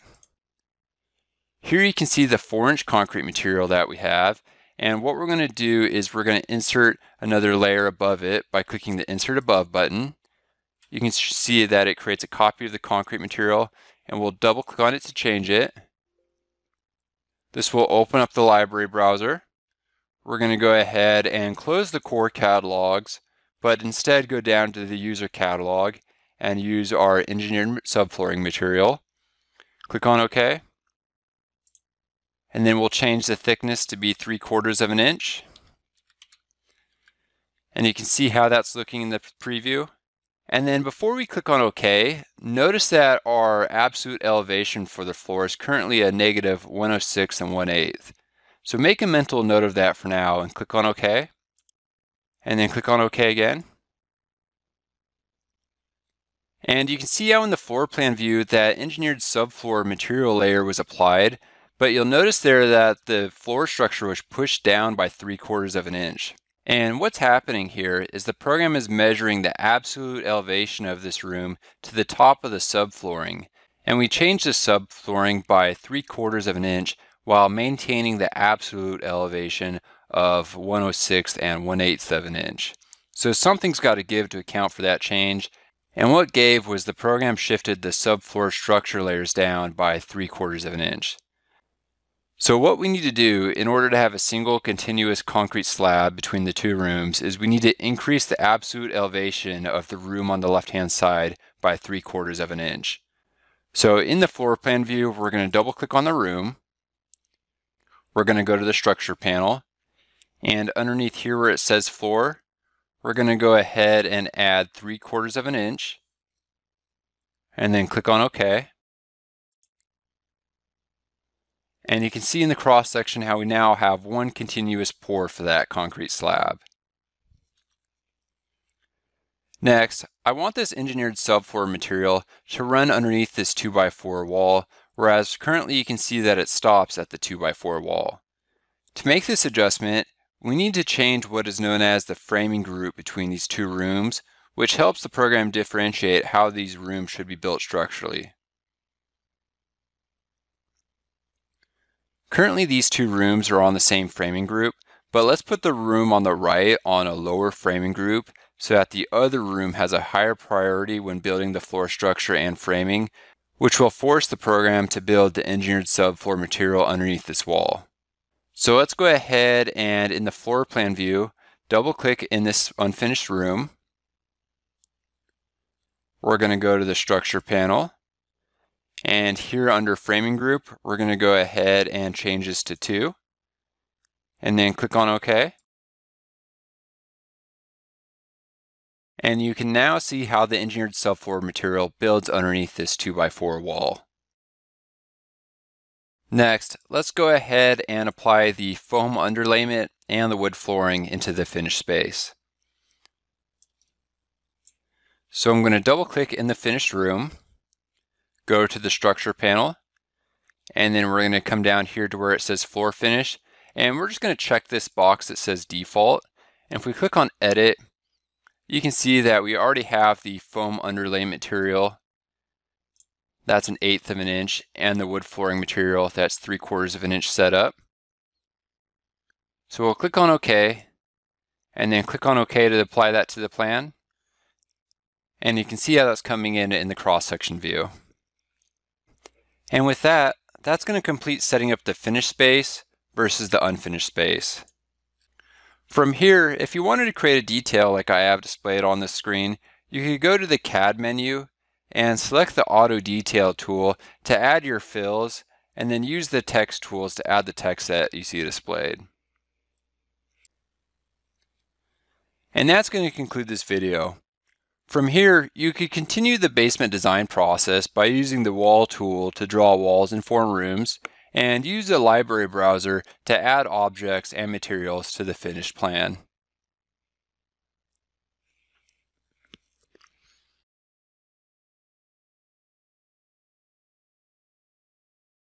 Speaker 1: Here you can see the 4-inch concrete material that we have, and what we're going to do is we're going to insert another layer above it by clicking the Insert Above button. You can see that it creates a copy of the concrete material, and we'll double click on it to change it. This will open up the library browser. We're going to go ahead and close the core catalogs, but instead go down to the user catalog and use our engineered subflooring material. Click on OK. And then we'll change the thickness to be 3/4 of an inch. And you can see how that's looking in the preview. And then before we click on OK, notice that our absolute elevation for the floor is currently a negative 106 1/8. So make a mental note of that for now and click on OK. And then click on OK again. And you can see how in the floor plan view that engineered subfloor material layer was applied, but you'll notice there that the floor structure was pushed down by 3/4 of an inch. And what's happening here is the program is measuring the absolute elevation of this room to the top of the subflooring. And we changed the subflooring by 3/4 of an inch while maintaining the absolute elevation of 106 1/8 of an inch. So something's got to give to account for that change. And what gave was the program shifted the subfloor structure layers down by 3/4 of an inch. So what we need to do in order to have a single continuous concrete slab between the two rooms is we need to increase the absolute elevation of the room on the left-hand side by 3/4 of an inch. So in the floor plan view, we're going to double click on the room. We're going to go to the structure panel, and underneath here where it says floor, we're going to go ahead and add 3/4 of an inch, and then click on OK. And you can see in the cross section how we now have one continuous pour for that concrete slab. Next, I want this engineered subfloor material to run underneath this 2x4 wall, whereas currently you can see that it stops at the 2x4 wall. To make this adjustment, we need to change what is known as the framing group between these two rooms, which helps the program differentiate how these rooms should be built structurally. Currently these two rooms are on the same framing group, but let's put the room on the right on a lower framing group so that the other room has a higher priority when building the floor structure and framing, which will force the program to build the engineered subfloor material underneath this wall. So let's go ahead and in the floor plan view, double click in this unfinished room. We're going to go to the structure panel, and here under framing group, we're going to go ahead and change this to 2, and then click on OK. And you can now see how the engineered subfloor material builds underneath this 2x4 wall. Next, let's go ahead and apply the foam underlayment and the wood flooring into the finished space. So I'm going to double click in the finished room, go to the structure panel, and then we're going to come down here to where it says floor finish, and we're just going to check this box that says default. And if we click on edit, you can see that we already have the foam underlay material. That's 1/8 of an inch, and the wood flooring material, that's 3/4 of an inch set up. So we'll click on OK, and then click on OK to apply that to the plan. And you can see how that's coming in the cross-section view. And with that, that's going to complete setting up the finished space versus the unfinished space. From here, if you wanted to create a detail like I have displayed on the screen, you could go to the CAD menu and select the Auto Detail tool to add your fills, and then use the text tools to add the text that you see displayed. And that's going to conclude this video. From here, you could continue the basement design process by using the Wall tool to draw walls and form rooms, and use the library browser to add objects and materials to the finished plan.